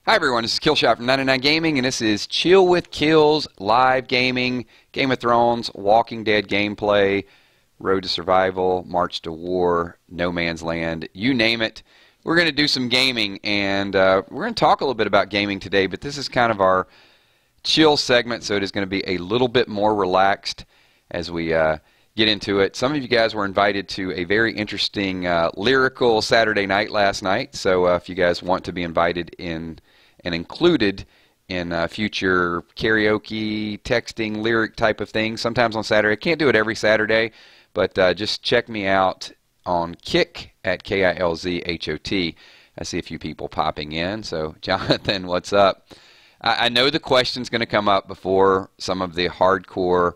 Hi everyone, this is Killshot from 99 Gaming, and this is Chill with KILZ live gaming, Game of Thrones, Walking Dead gameplay, Road to Survival, March to War, No Man's Land, you name it. We're going to do some gaming, and we're going to talk a little bit about gaming today, but this is kind of our chill segment, so it is going to be a little bit more relaxed as we get into it. Some of you guys were invited to a very interesting lyrical Saturday night last night, so if you guys want to be invited in and included in future karaoke, texting, lyric type of things, sometimes on Saturday. I can't do it every Saturday, but just check me out on Kick at KILZ. I see a few people popping in. So, Jonathan, what's up? I know the question's going to come up before some of the hardcore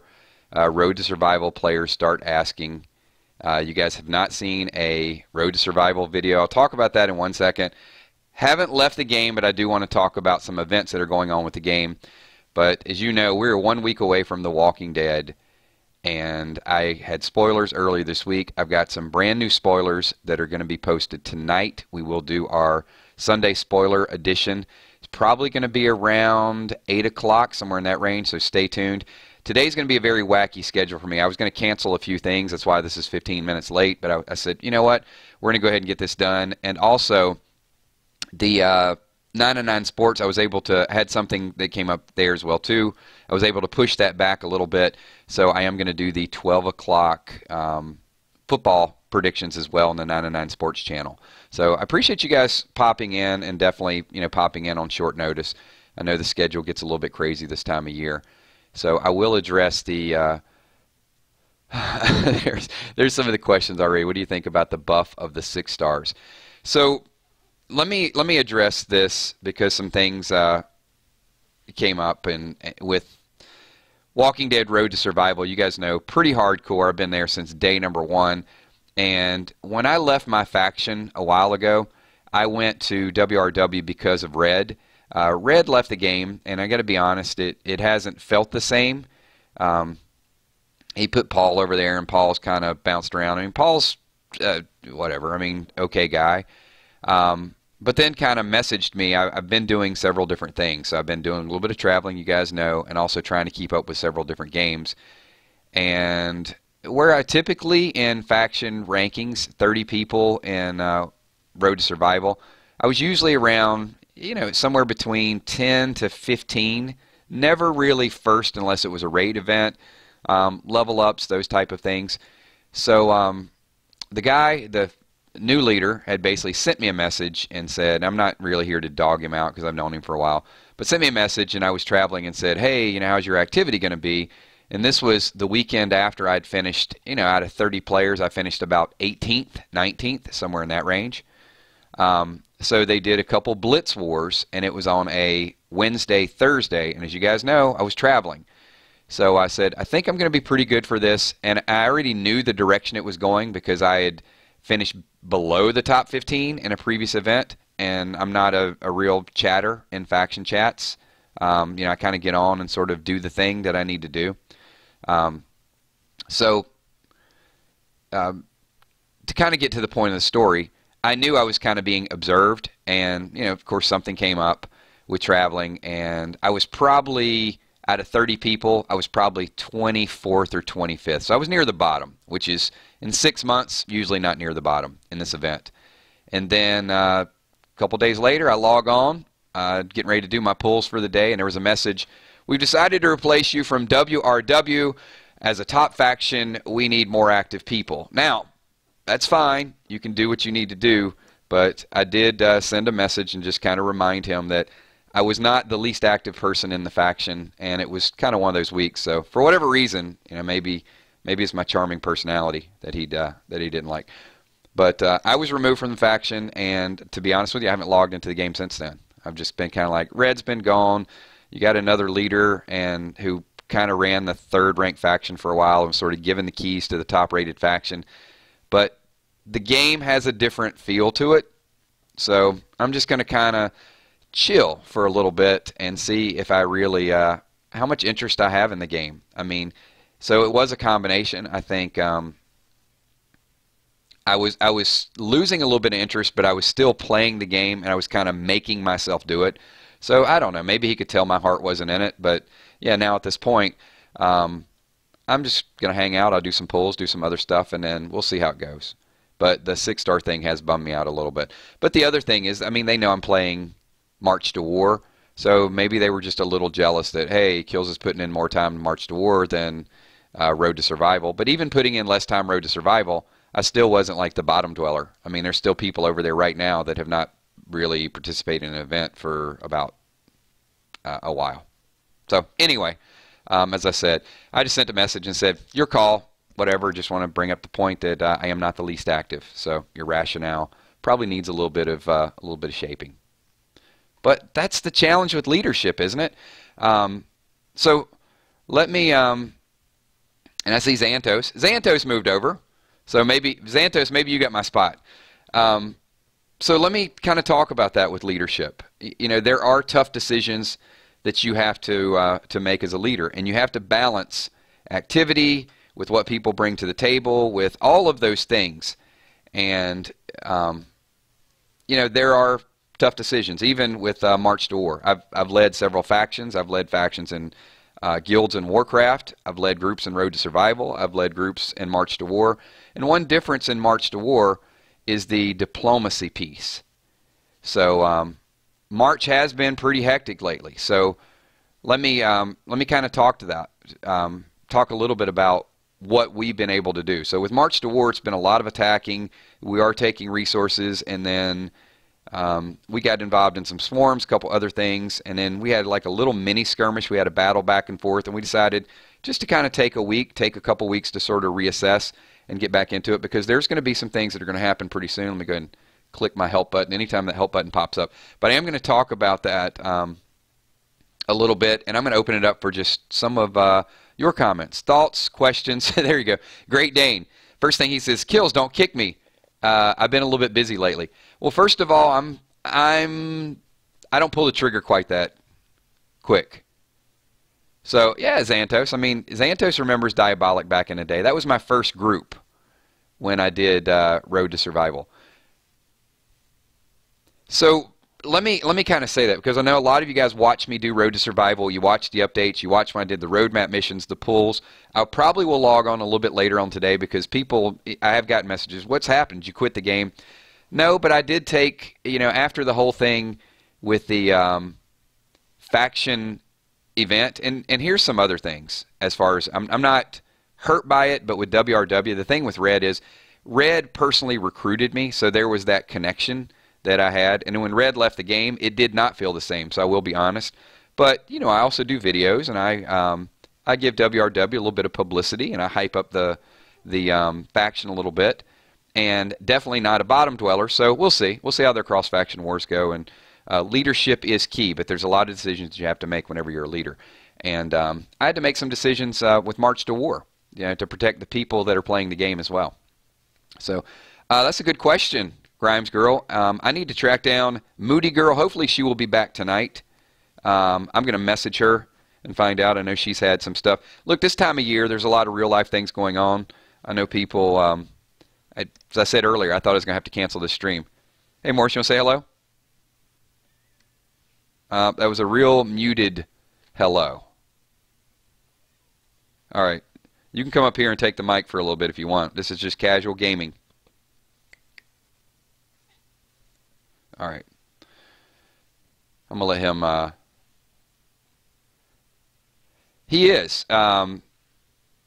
Road to Survival players start asking. You guys have not seen a Road to Survival video. I'll talk about that in 1 second. Haven't left the game, but I do want to talk about some events that are going on with the game. But as you know, we're 1 week away from The Walking Dead, and I had spoilers earlier this week. I've got some brand new spoilers that are going to be posted tonight. We will do our Sunday spoiler edition. It's probably going to be around 8 o'clock, somewhere in that range, so stay tuned. Today's going to be a very wacky schedule for me. I was going to cancel a few things. That's why this is 15 minutes late, but I said, you know what? We're going to go ahead and get this done. And also, the 99 Sports, I was able to, had something that came up there as well too. I was able to push that back a little bit, so I am going to do the 12 o'clock football predictions as well on the 99 Sports channel. So I appreciate you guys popping in, and definitely, you know, popping in on short notice. I know the schedule gets a little bit crazy this time of year. So I will address the there's some of the questions already. What do you think about the buff of the 6 stars? So let me address this, because some things came up and with Walking Dead Road to Survival. You guys know, pretty hardcore. I've been there since day number 1. And when I left my faction a while ago, I went to WRW because of Red. Red left the game, and I got to be honest, it hasn't felt the same. He put Paul over there, and Paul's kind of bounced around. I mean, Paul's whatever. I mean, okay guy. But then kind of messaged me. I've been doing several different things. So I've been doing a little bit of traveling, you guys know, and also trying to keep up with several different games. And where I typically, in faction rankings, 30 people in Road to Survival, I was usually around, you know, somewhere between 10 to 15. Never really first unless it was a raid event, level ups, those type of things. So the guy, the new leader, had basically sent me a message and said, I'm not really here to dog him out because I've known him for a while, but sent me a message, and I was traveling, and said, hey, you know, how's your activity going to be? And this was the weekend after I'd finished, you know, out of 30 players, I finished about 18th, 19th, somewhere in that range. So they did a couple Blitz Wars, and it was on a Wednesday, Thursday, and as you guys know, I was traveling. So I said, I think I'm going to be pretty good for this, and I already knew the direction it was going because I had finished below the top 15 in a previous event, and I'm not a real chatter in faction chats. You know, I kind of get on and sort of do the thing that I need to do. So to kind of get to the point of the story, I knew I was kind of being observed, and, you know, of course, something came up with traveling, and I was probably, out of 30 people, I was probably 24th or 25th. So I was near the bottom, which is, in 6 months, usually not near the bottom in this event. And then a couple days later, I log on, getting ready to do my pulls for the day, and there was a message, we've decided to replace you from WRW as a top faction. We need more active people. Now, that's fine. You can do what you need to do, but I did send a message and just kind of remind him that I was not the least active person in the faction, and it was kind of one of those weeks. So for whatever reason, you know, maybe it's my charming personality that he didn't like. But I was removed from the faction, and to be honest with you, I haven't logged into the game since then. I've just been kind of like, Red's been gone. You got another leader, and who kind of ran the 3rd ranked faction for a while and sort of given the keys to the top rated faction. But the game has a different feel to it, so I'm just going to kind of chill for a little bit and see if I really, how much interest I have in the game. I mean, so it was a combination. I think I was losing a little bit of interest, but I was still playing the game, and I was kind of making myself do it. So I don't know. Maybe he could tell my heart wasn't in it, but yeah, now at this point, I'm just gonna hang out. I'll do some pulls, do some other stuff, and then we'll see how it goes. But the 6-star thing has bummed me out a little bit. But the other thing is, I mean, they know I'm playing March to War, so maybe they were just a little jealous that, hey, KILZ is putting in more time in March to War than Road to Survival. But even putting in less time Road to Survival, I still wasn't like the bottom dweller. I mean, there's still people over there right now that have not really participated in an event for about a while. So anyway, as I said, I just sent a message and said, your call. Whatever, just want to bring up the point that I am not the least active, so your rationale probably needs a little bit of shaping. But that's the challenge with leadership, isn't it? So let me, and I see Xantos. Xantos moved over, so maybe Xantos, maybe you got my spot. So let me kind of talk about that with leadership. You know, there are tough decisions that you have to make as a leader, and you have to balance activity with what people bring to the table, with all of those things. And, you know, there are tough decisions, even with March to War. I've led several factions. I've led factions in guilds in Warcraft. I've led groups in Road to Survival. I've led groups in March to War. And one difference in March to War is the diplomacy piece. So March has been pretty hectic lately. So let me kind of talk to that. Talk a little bit about what we've been able to do. So with March to War, it's been a lot of attacking. We are taking resources, and then we got involved in some swarms, a couple other things, and then we had like a little mini skirmish. We had a battle back and forth, and we decided just to kind of take a couple weeks to sort of reassess and get back into it, because there's going to be some things that are going to happen pretty soon. Let me go ahead and click my help button anytime that help button pops up. But I am going to talk about that a little bit, and I'm going to open it up for just some of your comments, thoughts, questions. There you go. Great Dane. First thing he says, KILZ, don't kick me. I've been a little bit busy lately. Well, first of all, I don't pull the trigger quite that quick. So yeah, Xantos. I mean, Xantos remembers Diabolic back in the day. That was my first group when I did Road to Survival. So let me kind of say that, because I know a lot of you guys watch me do Road to Survival. You watch the updates. You watch when I did the roadmap missions, the pulls. I probably will log on a little bit later on today, because people, I have gotten messages, what's happened? Did you quit the game? No, but I did take, you know, after the whole thing with the faction event, and here's some other things as far as, I'm not hurt by it, but with WRW, the thing with Red is, Red personally recruited me, so there was that connection that I had, and when Red left the game, it did not feel the same, so I will be honest. But, you know, I also do videos, and I give WRW a little bit of publicity, and I hype up the faction a little bit, and definitely not a bottom dweller, so we'll see. We'll see how their cross-faction wars go, and leadership is key, but there's a lot of decisions you have to make whenever you're a leader. And I had to make some decisions with March to War, you know, to protect the people that are playing the game as well. So that's a good question, Grimes Girl. I need to track down Moody Girl. Hopefully she will be back tonight. I'm going to message her and find out. I know she's had some stuff. Look, this time of year, there's a lot of real-life things going on. I know people, as I said earlier, I thought I was going to have to cancel this stream. Hey, Morris, you want to say hello? That was a real muted hello. All right. You can come up here and take the mic for a little bit if you want. This is just casual gaming. All right. I'm going to let him... He is. Yeah,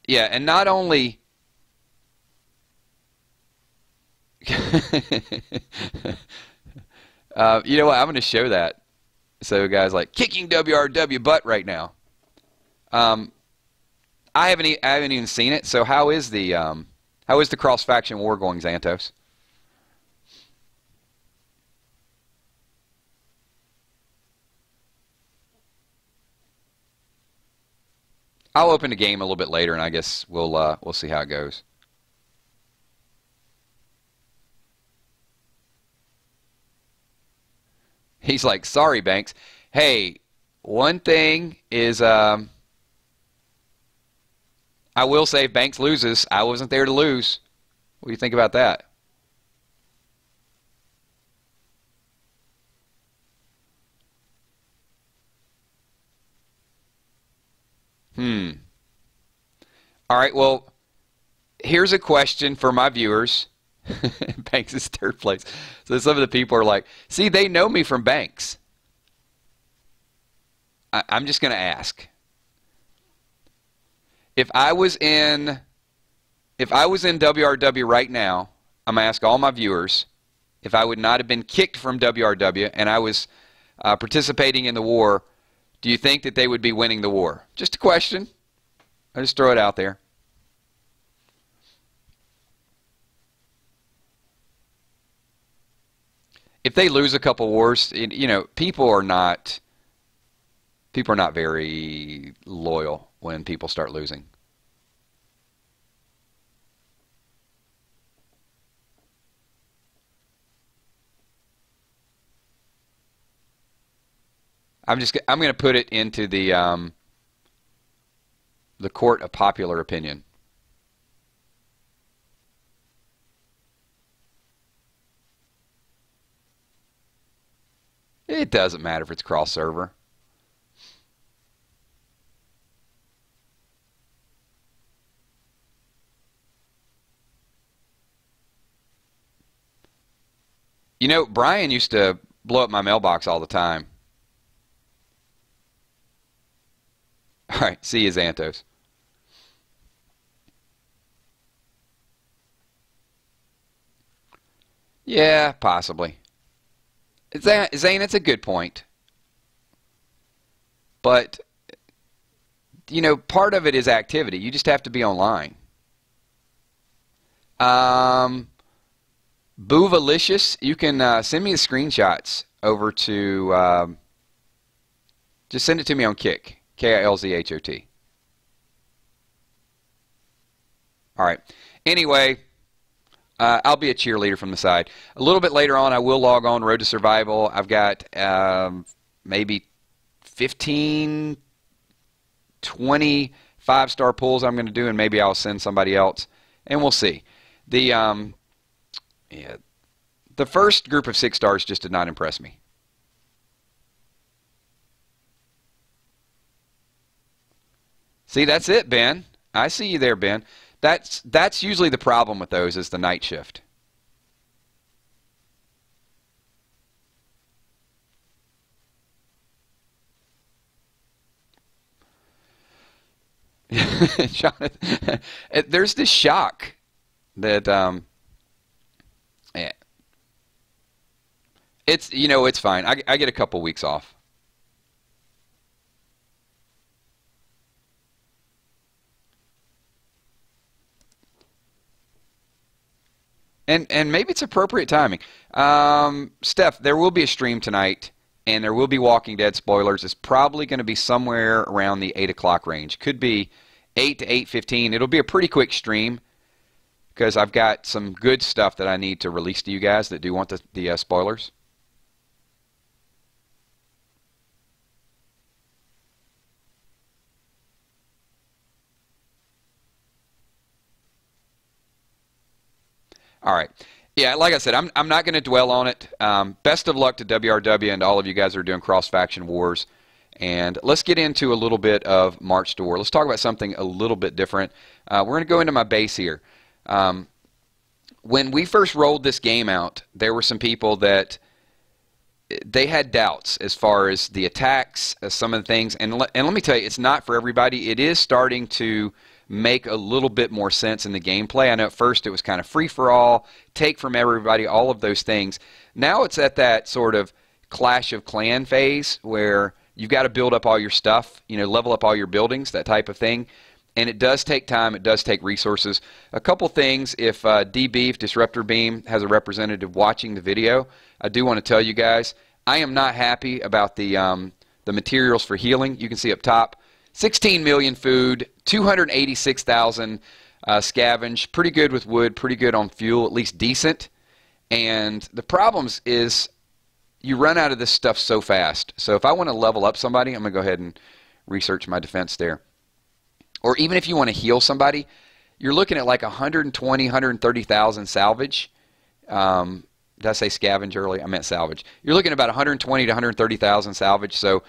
and not only... You know what? I'm going to show that. So guys, like, kicking WRW butt right now. I haven't even seen it. So how is the cross faction war going, Xantos? I'll open the game a little bit later, and I guess we'll see how it goes. He's like, sorry, Banks. Hey, one thing is, I will say if Banks loses, I wasn't there to lose. What do you think about that? All right, well, here's a question for my viewers. Banks is third place. So some of the people are like, see, they know me from Banks. I'm just going to ask. If I was in WRW right now, I'm going to ask all my viewers, if I would not have been kicked from WRW and I was participating in the war, do you think that they would be winning the war? Just a question. I just throw it out there. If they lose a couple wars, you know, people are not very loyal when people start losing. I'm going to put it into the court of popular opinion. It doesn't matter if it's cross server. You know, Brian used to blow up my mailbox all the time. All right, see you, Xantos. Yeah, possibly. Zane, it's a good point. But, you know, part of it is activity. You just have to be online. Boovalicious, you can send me the screenshots over to, just send it to me on Kik, KILZHOT. All right. Anyway, I'll be a cheerleader from the side. A little bit later on, I will log on Road to Survival. I've got maybe 15, 20 5-star pulls I'm going to do, and maybe I'll send somebody else, and we'll see. The first group of 6 stars just did not impress me. See, that's it, Ben. I see you there, Ben. That's usually the problem with those, is the night shift. Jonathan, there's this shock that yeah, it's fine. I get a couple weeks off. And maybe it's appropriate timing. Steph, there will be a stream tonight, and there will be Walking Dead spoilers. It's probably going to be somewhere around the 8 o'clock range. Could be 8 to 8:15. It'll be a pretty quick stream because I've got some good stuff that I need to release to you guys that do want the spoilers. All right. Yeah, like I said, I'm not going to dwell on it. Best of luck to WRW and all of you guys who are doing cross-faction wars. And let's get into a little bit of March to War. Let's talk about something a little bit different. We're going to go into my base here. When we first rolled this game out, there were some people that they had doubts as far as the attacks, some of the things. And let me tell you, it's not for everybody. It is starting to make a little bit more sense in the gameplay. I know at first it was kind of free-for-all, take from everybody, all of those things. Now it's at that sort of Clash of Clan phase where you've got to build up all your stuff, level up all your buildings, that type of thing. And it does take time. It does take resources. A couple things, if D-Beef, Disruptor Beam, has a representative watching the video, I do want to tell you guys, I am not happy about the materials for healing. You can see up top, 16 million food, 286,000 scavenge, pretty good with wood, pretty good on fuel, at least decent. And the problems is you run out of this stuff so fast. So if I want to level up somebody, I'm going to go ahead and research my defense there. Or even if you want to heal somebody, you're looking at like 120, 130,000 salvage. Did I say scavenge early? I meant salvage. You're looking at about 120 to 130,000 salvage. So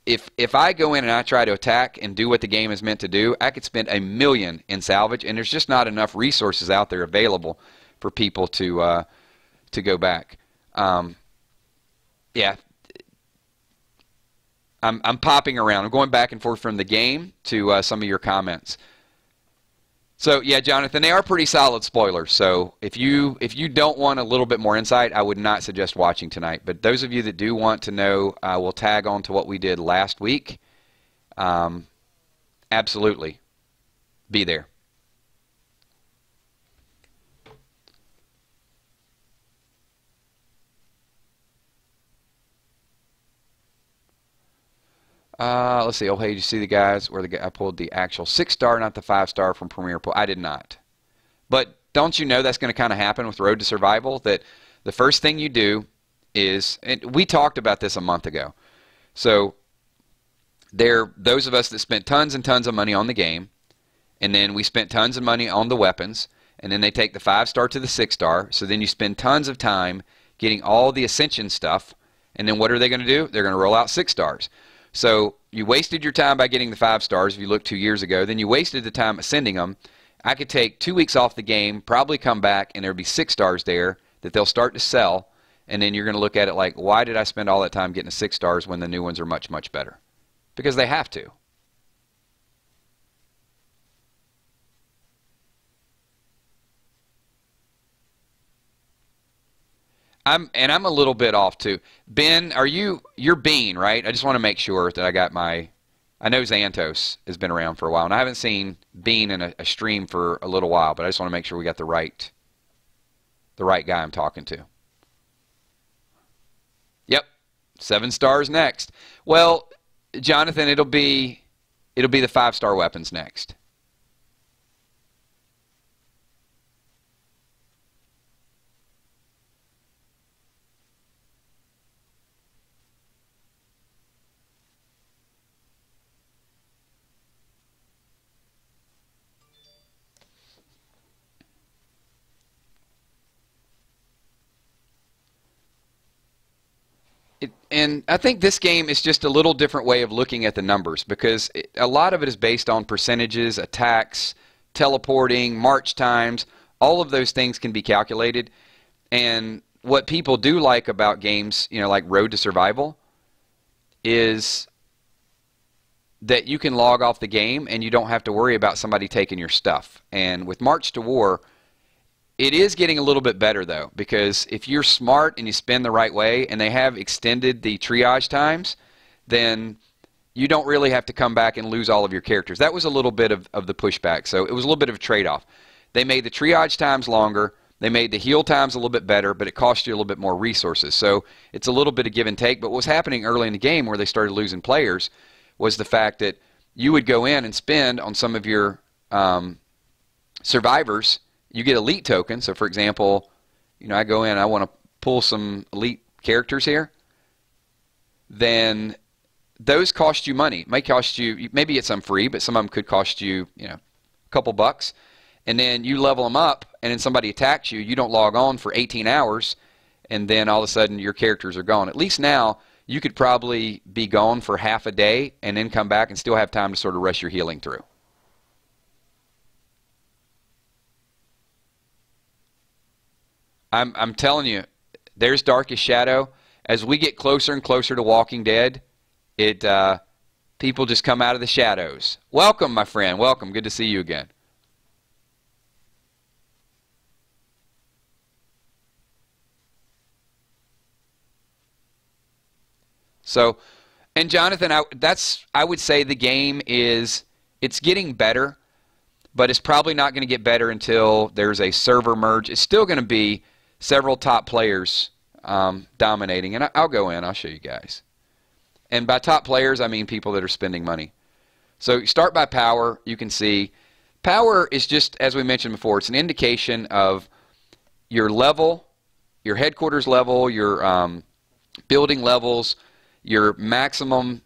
if I go in and I try to attack and do what the game is meant to do, I could spend $1 million in salvage, and there's just not enough resources out there available for people to go back. Yeah, I'm popping around. I'm going back and forth from the game to some of your comments. So yeah, Jonathan, they are pretty solid spoilers. So if you don't want a little bit more insight, I would not suggest watching tonight. But those of you that do want to know, we'll tag on to what we did last week. Absolutely, be there. Let's see. Oh, hey, did you see the guys where I pulled the actual 6-star, not the 5-star from Premier Pool? I did not. But don't you know that's going to kind of happen with Road to Survival? That the first thing you do is, and we talked about this a month ago. So those of us that spent tons and tons of money on the game, and then we spent tons of money on the weapons, and then they take the 5-star to the 6-star. So then you spend tons of time getting all the Ascension stuff, and then what are they going to do? They're going to roll out 6-stars. So you wasted your time by getting the 5-stars if you look 2 years ago. Then you wasted the time ascending them. I could take 2 weeks off the game, probably come back, and there'd be 6-stars there that they'll start to sell. And then you're going to look at it like, why did I spend all that time getting the 6-stars when the new ones are much, much better? Because they have to. I'm a little bit off too. Ben, you're Bean, right? I just want to make sure that I got I know Xantos has been around for a while, and I haven't seen Bean in a stream for a little while, but I just want to make sure we got the right guy I'm talking to. Yep, 7 stars next. Well, Jonathan, it'll be the 5-star weapons next. And I think this game is just a little different way of looking at the numbers, because a lot of it is based on percentages, attacks, teleporting, march times. All of those things can be calculated. And what people do like about games, like Road to Survival, is that you can log off the game and you don't have to worry about somebody taking your stuff. And with March to War, it is getting a little bit better, though, because if you're smart and you spin the right way, and they have extended the triage times, then you don't really have to come back and lose all of your characters. That was a little bit of the pushback, so it was a little bit of a trade-off. They made the triage times longer, they made the heal times a little bit better, but it cost you a little bit more resources. So it's a little bit of give and take, but what was happening early in the game where they started losing players was the fact that you would go in and spend on some of your survivors. You get elite tokens. So, for example, I go in, I want to pull some elite characters here. Then those cost you money. It might cost you, maybe it's some free, but some of them could cost you, a couple bucks. And then you level them up, and then somebody attacks you. You don't log on for 18 hours, and then all of a sudden your characters are gone. At least now you could probably be gone for half a day and then come back and still have time to sort of rush your healing through. I'm telling you, there's Darkest Shadow. As we get closer and closer to Walking Dead, people just come out of the shadows. Welcome, my friend. Welcome. Good to see you again. So, and Jonathan, I would say the game it's getting better, but it's probably not going to get better until there's a server merge. It's still going to be several top players dominating, and I'll go in. I'll show you guys. And by top players, I mean people that are spending money. So you start by power. You can see power is just, as we mentioned before, it's an indication of your level, your headquarters level, your building levels, your maximum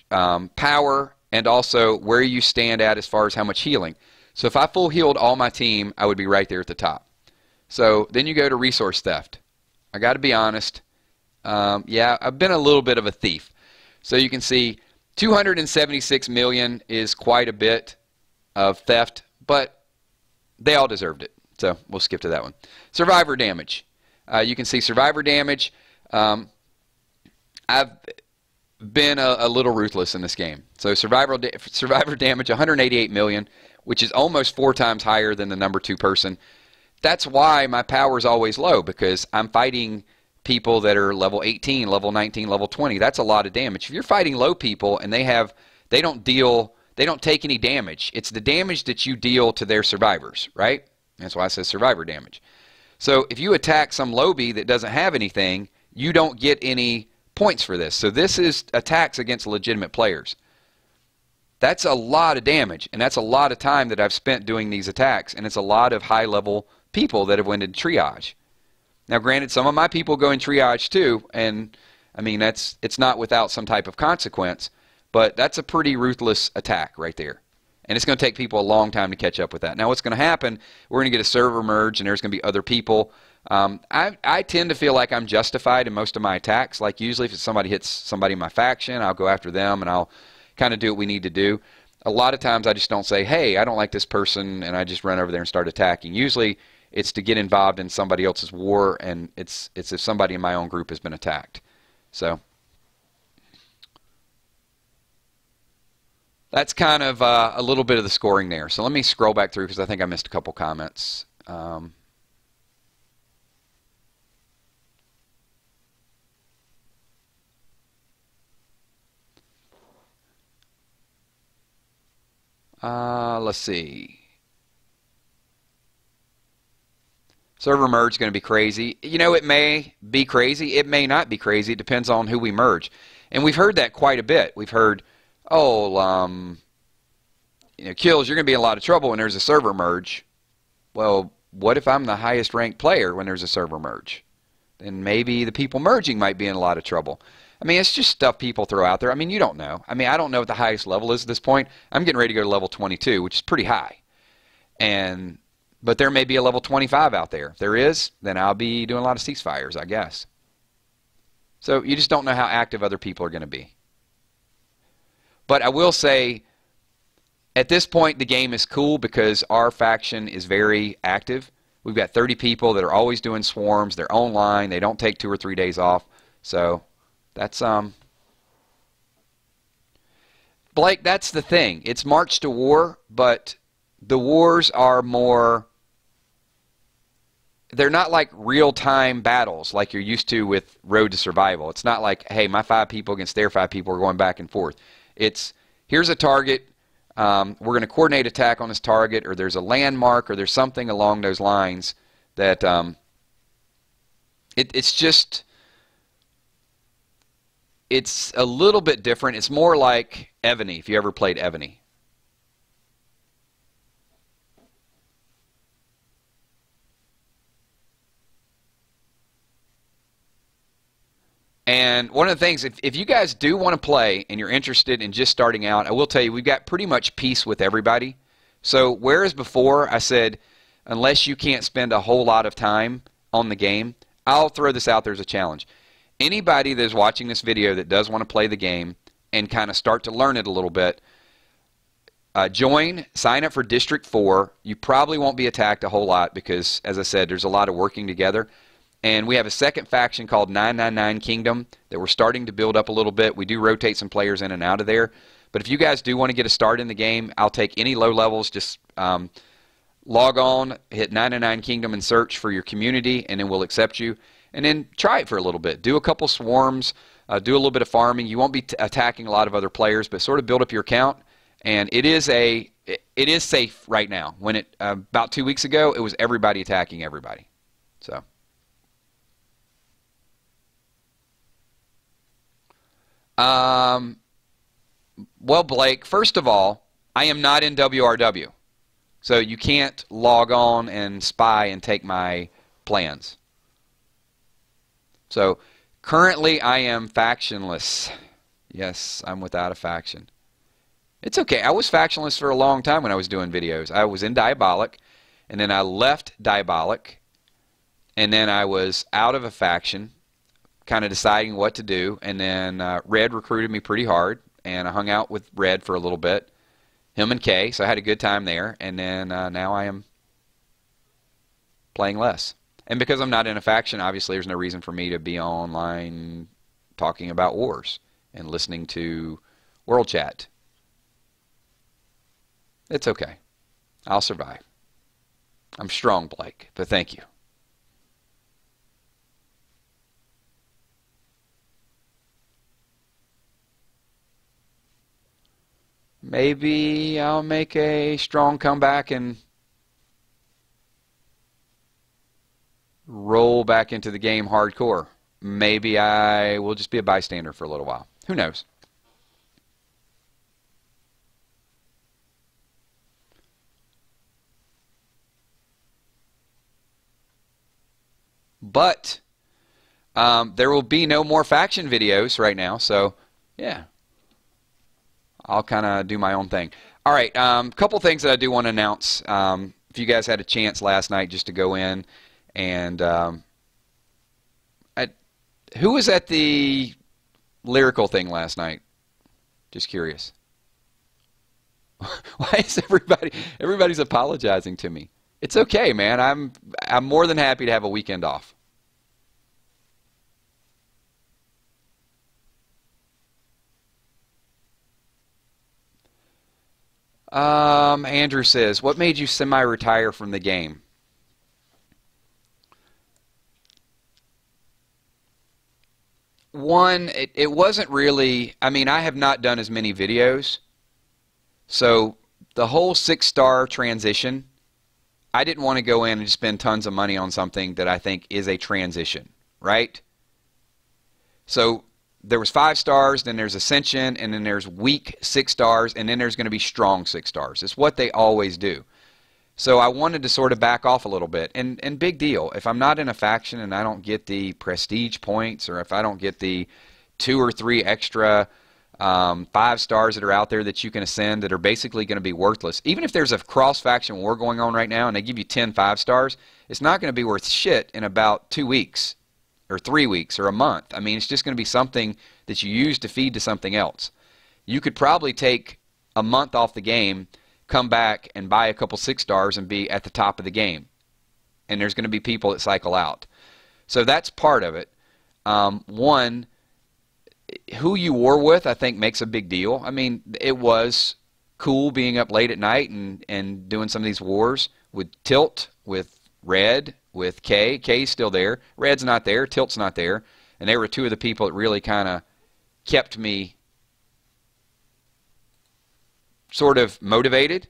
power, and also where you stand at as far as how much healing. So if I full healed all my team, I would be right there at the top. So then you go to resource theft. I got to be honest. Yeah, I've been a little bit of a thief. So you can see 276 million is quite a bit of theft, but they all deserved it. So we'll skip to that one. Survivor damage. You can see survivor damage. I've been a little ruthless in this game. So survivor damage, 188 million, which is almost 4 times higher than the number 2 person. That's why my power is always low, because I'm fighting people that are level 18, level 19, level 20. That's a lot of damage. If you're fighting low people and they don't take any damage. It's the damage that you deal to their survivors, right? That's why I said survivor damage. So if you attack some lowbie that doesn't have anything, you don't get any points for this. So this is attacks against legitimate players. That's a lot of damage, and that's a lot of time that I've spent doing these attacks, and it's a lot of high-level people that have went in triage. Now, granted, some of my people go in triage too, and I mean it's not without some type of consequence, but that's a pretty ruthless attack right there. And it's going to take people a long time to catch up with that. Now, what's going to happen, we're going to get a server merge, and there's going to be other people. I tend to feel like I'm justified in most of my attacks. Like usually if somebody hits somebody in my faction, I'll go after them, and I'll kind of do what we need to do. A lot of times I just don't say, hey, I don't like this person, and I just run over there and start attacking. Usually it's to get involved in somebody else's war, and it's if somebody in my own group has been attacked. So that's kind of a little bit of the scoring there. So let me scroll back through because I think I missed a couple comments. Let's see. Server merge is going to be crazy. You know, it may be crazy. It may not be crazy. It depends on who we merge. And we've heard that quite a bit. We've heard, oh, you know, KILZ, you're going to be in a lot of trouble when there's a server merge. Well, what if I'm the highest ranked player when there's a server merge? Then maybe the people merging might be in a lot of trouble. I mean, it's just stuff people throw out there. I mean, you don't know. I mean, I don't know what the highest level is at this point. I'm getting ready to go to level 22, which is pretty high. But there may be a level 25 out there. If there is, then I'll be doing a lot of ceasefires, I guess. So you just don't know how active other people are going to be. But I will say, at this point, the game is cool because our faction is very active. We've got 30 people that are always doing swarms. They're online. They don't take 2 or 3 days off. So that's Blake, that's the thing. It's March to War, but the wars are more, they're not like real-time battles like you're used to with Road to Survival. It's not like, hey, my 5 people against their 5 people are going back and forth. It's, here's a target, we're going to coordinate attack on this target, or there's a landmark, or there's something along those lines that it's just, it's a little bit different. It's more like Ebony, if you ever played Ebony. And one of the things, if you guys do want to play and you're interested in just starting out, I will tell you, we've got pretty much peace with everybody. So whereas before I said, unless you can't spend a whole lot of time on the game, I'll throw this out there as a challenge. Anybody that is watching this video that does want to play the game and kind of start to learn it a little bit, sign up for District 4. You probably won't be attacked a whole lot because, as I said, there's a lot of working together. And we have a second faction called 999 Kingdom that we're starting to build up a little bit. We do rotate some players in and out of there. But if you guys do want to get a start in the game, I'll take any low levels. Just log on, hit 999 Kingdom and search for your community, and then we'll accept you. And then try it for a little bit. Do a couple swarms, do a little bit of farming. You won't be attacking a lot of other players, but sort of build up your account. And it is safe right now. When it about 2 weeks ago, it was everybody attacking everybody. So. Well, Blake, first of all, I am not in WRW. So you can't log on and spy and take my plans. So currently I am factionless. Yes, I'm without a faction. It's okay. I was factionless for a long time when I was doing videos. I was in Diabolic, and then I left Diabolic, and then I was out of a faction, kind of deciding what to do. And then Red recruited me pretty hard, and I hung out with Red for a little bit, him and Kay, so I had a good time there. And then now I am playing less. And because I'm not in a faction, obviously there's no reason for me to be online talking about wars and listening to World Chat. It's okay. I'll survive. I'm strong, Blake, but thank you. Maybe I'll make a strong comeback and roll back into the game hardcore. Maybe I will just be a bystander for a little while. Who knows? But there will be no more faction videos right now, so yeah. I'll kind of do my own thing. All right, couple things that I do want to announce. If you guys had a chance last night just to go in and who was at the lyrical thing last night? Just curious. Why is everybody's apologizing to me? It's okay, man. I'm more than happy to have a weekend off. Andrew says, what made you semi-retire from the game? One, it wasn't really, I mean, I have not done as many videos. So the whole 6-star transition, I didn't want to go in and spend tons of money on something that I think is a transition, right? So there was 5 stars, then there's Ascension, and then there's weak 6 stars, and then there's going to be strong 6 stars. It's what they always do. So I wanted to sort of back off a little bit. And big deal, if I'm not in a faction and I don't get the prestige points, or if I don't get the 2 or 3 extra 5 stars that are out there that you can ascend that are basically going to be worthless, even if there's a cross-faction war going on right now and they give you 10 5 stars, it's not going to be worth shit in about 2 weeks or 3 weeks or a month. I mean, it's just going to be something that you use to feed to something else. You could probably take a month off the game, come back and buy a couple 6 stars and be at the top of the game. And there's going to be people that cycle out. So that's part of it. One, who you war with, I think, makes a big deal. I mean, it was cool being up late at night and doing some of these wars with Tilt, with Red, with Kay. Kay's still there. Red's not there. Tilt's not there. And they were 2 of the people that really kind of kept me sort of motivated,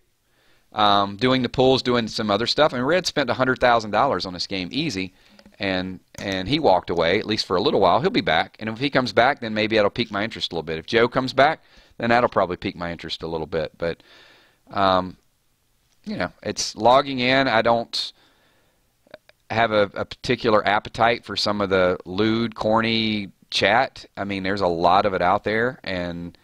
doing the pulls, doing some other stuff. I mean, Red spent $100,000 on this game easy, and he walked away, at least for a little while. He'll be back, and if he comes back, then maybe that'll pique my interest a little bit. If Joe comes back, then that'll probably pique my interest a little bit. But, you know, it's logging in. I don't have a particular appetite for some of the lewd, corny chat. I mean, there's a lot of it out there, and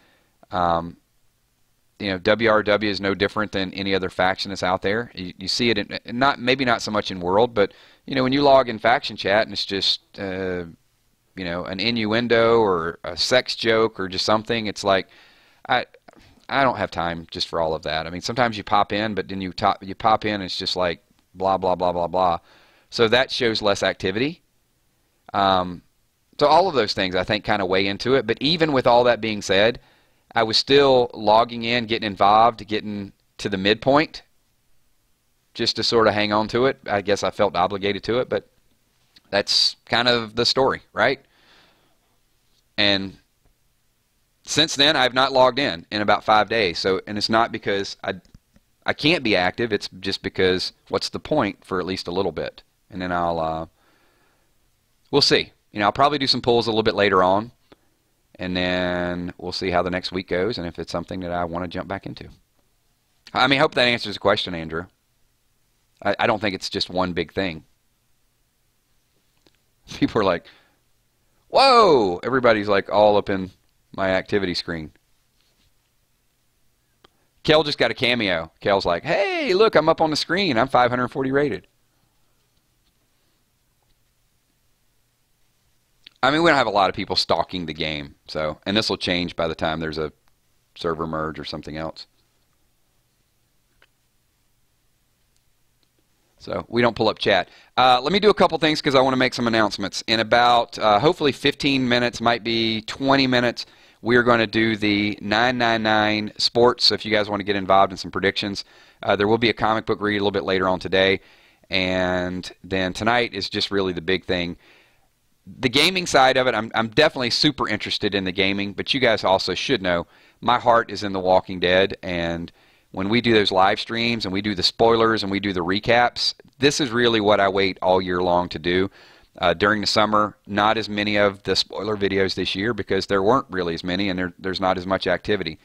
you know, WRW is no different than any other faction that's out there. You see it in, maybe not so much in World, but you know, when you log in faction chat and it's just you know, an innuendo or a sex joke or just something, it's like I don't have time just for all of that. I mean, sometimes you pop in, but then you pop in and it's just like blah blah blah blah blah. So that shows less activity. So all of those things I think kind of weigh into it. But even with all that being said, I was still logging in, getting involved, getting to the midpoint just to sort of hang on to it. I guess I felt obligated to it, but that's kind of the story, right? And since then, I've not logged in about 5 days. So, and it's not because I can't be active. It's just because what's the point for at least a little bit? And then we'll see. You know, I'll probably do some pulls a little bit later on. And then we'll see how the next week goes and if it's something that I want to jump back into. I mean, I hope that answers the question, Andrew. I don't think it's just one big thing. People are like, whoa! Everybody's like all up in my activity screen. Kel just got a cameo. Kel's like, hey, look, I'm up on the screen. I'm 540 rated. I mean, we don't have a lot of people stalking the game, so, and this will change by the time there's a server merge or something else. So we don't pull up chat. Let me do a couple things because I want to make some announcements. In about hopefully 15 minutes, might be 20 minutes, we are going to do the 999 sports. So if you guys want to get involved in some predictions, there will be a comic book read a little bit later on today. And then tonight is just really the big thing. The gaming side of it, I'm definitely super interested in the gaming, but you guys also should know my heart is in The Walking Dead, and when we do those live streams and we do the spoilers and we do the recaps, this is really what I wait all year long to do. During the summer, not as many of the spoiler videos this year because there weren't really as many and there's not as much activity.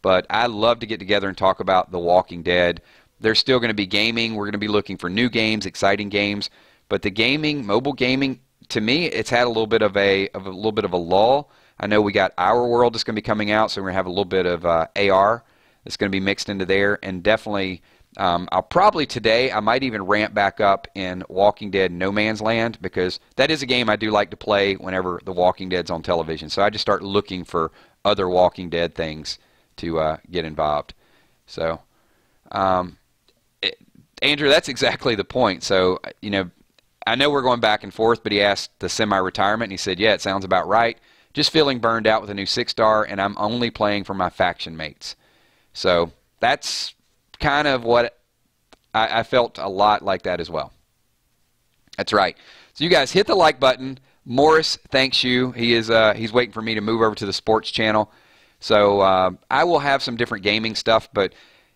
But I love to get together and talk about The Walking Dead. There's still going to be gaming. We're going to be looking for new games, exciting games. But the gaming, mobile gaming, to me, it's had a little bit of a lull. I know we got Our World that's going to be coming out, so we're going to have a little bit of AR that's going to be mixed into there, and definitely I'll probably today, I might even ramp back up in Walking Dead No Man's Land because that is a game I do like to play whenever The Walking Dead's on television. So I just start looking for other Walking Dead things to get involved. So, Andrew, that's exactly the point. So, you know, I know we're going back and forth, but he asked the semi-retirement, and he said, yeah, it sounds about right. Just feeling burned out with a new 6-star, and I'm only playing for my faction mates. So that's kind of what I felt a lot like that as well. That's right. So you guys hit the like button. Morris thanks you. He's waiting for me to move over to the sports channel. So I will have some different gaming stuff, but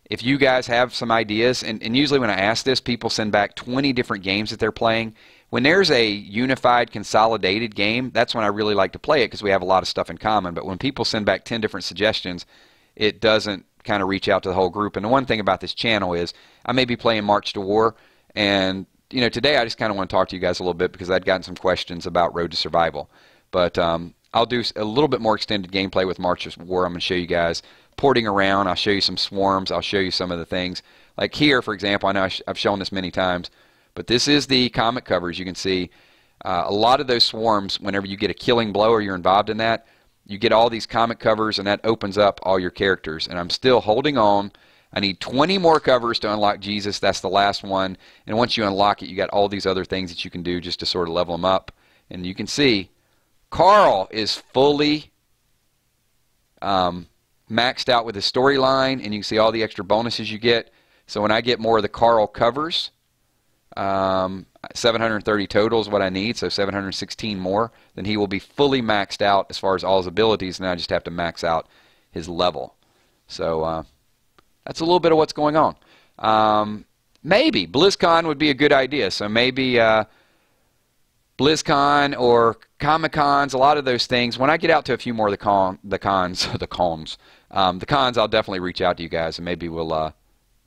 if you guys have some ideas, and usually when I ask this, people send back 20 different games that they're playing. When there's a unified, consolidated game, that's when I really like to play it because we have a lot of stuff in common. But when people send back 10 different suggestions, it doesn't kind of reach out to the whole group. And the one thing about this channel is I may be playing March to War, and you know, today I just kind of want to talk to you guys a little bit because I'd gotten some questions about Road to Survival. But I'll do a little bit more extended gameplay with March to War. I'm going to show you guys porting around. I'll show you some swarms. I'll show you some of the things. Like here, for example, I know I've shown this many times, but this is the comic covers. You can see a lot of those swarms, whenever you get a killing blow or you're involved in that, you get all these comic covers, and that opens up all your characters. And I'm still holding on. I need 20 more covers to unlock Jesus. That's the last one. And once you unlock it, you got all these other things that you can do just to sort of level them up. And you can see Carl is fully maxed out with his storyline, and you can see all the extra bonuses you get. So when I get more of the Carl covers, 730 total is what I need, so 716 more, then he will be fully maxed out as far as all his abilities, and I just have to max out his level. So that's a little bit of what's going on. Maybe BlizzCon would be a good idea, so maybe BlizzCon or Comic-Cons, a lot of those things. When I get out to a few more of the cons, I'll definitely reach out to you guys, and maybe we'll,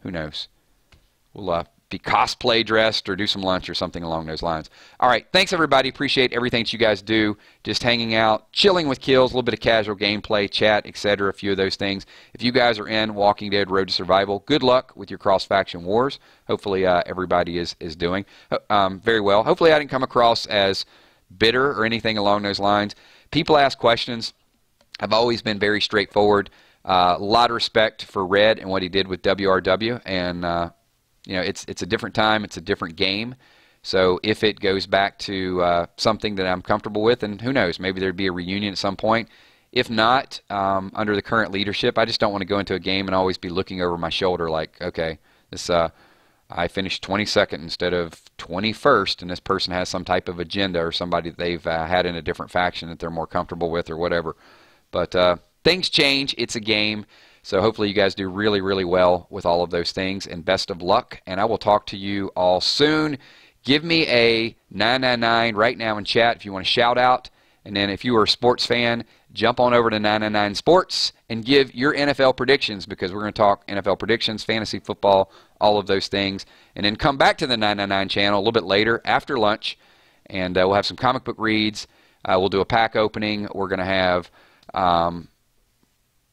who knows, we'll be cosplay dressed or do some lunch or something along those lines. All right, thanks everybody. Appreciate everything that you guys do. Just hanging out, chilling with KILZ, a little bit of casual gameplay, chat, etc. A few of those things. If you guys are in Walking Dead Road to Survival, good luck with your cross-faction wars. Hopefully everybody is doing very well. Hopefully I didn't come across as bitter or anything along those lines. People ask questions. I've always been very straightforward. A lot of respect for Red and what he did with WRW, and you know, it's a different time, it's a different game. So if it goes back to something that I'm comfortable with, and who knows, maybe there'd be a reunion at some point. If not, under the current leadership, I just don't want to go into a game and always be looking over my shoulder like, okay, this I finished 22nd instead of 21st, and this person has some type of agenda or somebody that they've had in a different faction that they're more comfortable with or whatever. But things change. It's a game. So hopefully you guys do really, really well with all of those things, and best of luck, and I will talk to you all soon. Give me a 999 right now in chat if you want to shout out, and then if you are a sports fan, jump on over to 999 Sports and give your NFL predictions, because we're going to talk NFL predictions, fantasy football, all of those things, and then come back to the 999 channel a little bit later after lunch, and we'll have some comic book reads. We'll do a pack opening. We're going to have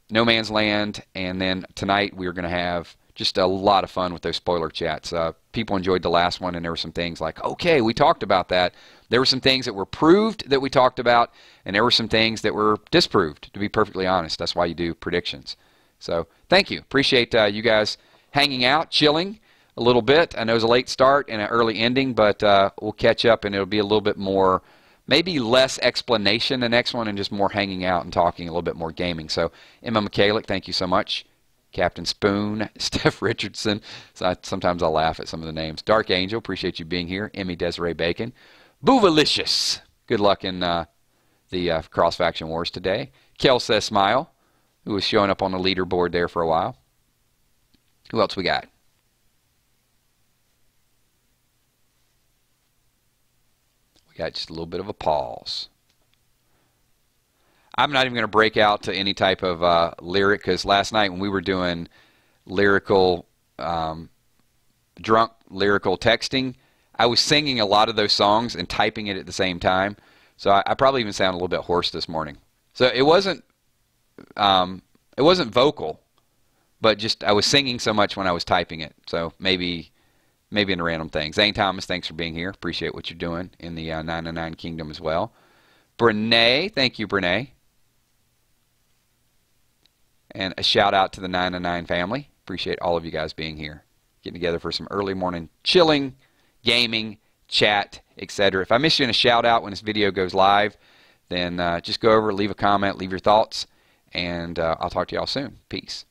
No Man's Land, and then tonight we're going to have just a lot of fun with those spoiler chats. People enjoyed the last one, and there were some things like, okay, we talked about that. There were some things that were proved that we talked about, and there were some things that were disproved, to be perfectly honest. That's why you do predictions. So thank you. Appreciate you guys hanging out, chilling a little bit. I know it was a late start and an early ending, but we'll catch up, and it'll be a little bit more, maybe less explanation the next one, and just more hanging out and talking, a little bit more gaming. So Emma McCalick, thank you so much. Captain Spoon, Steph Richardson. So sometimes I'll laugh at some of the names. Dark Angel, appreciate you being here. Emmy Desiree Bacon. Boovalicious, good luck in the Cross Faction Wars today. KILZ says Smile, who was showing up on the leaderboard there for a while. Who else we got? We got just a little bit of a pause. I'm not even going to break out to any type of lyric, because last night when we were doing lyrical, drunk lyrical texting, I was singing a lot of those songs and typing it at the same time. So I probably even sound a little bit hoarse this morning. So it wasn't vocal, but just I was singing so much when I was typing it. So maybe in a random thing. Zane Thomas, thanks for being here. Appreciate what you're doing in the 999 Kingdom as well. Brene, thank you, Brene. And a shout out to the 999 family. Appreciate all of you guys being here. Getting together for some early morning chilling, gaming, chat, etc. If I miss you in a shout out when this video goes live, then just go over, leave a comment, leave your thoughts, and I'll talk to y'all soon. Peace.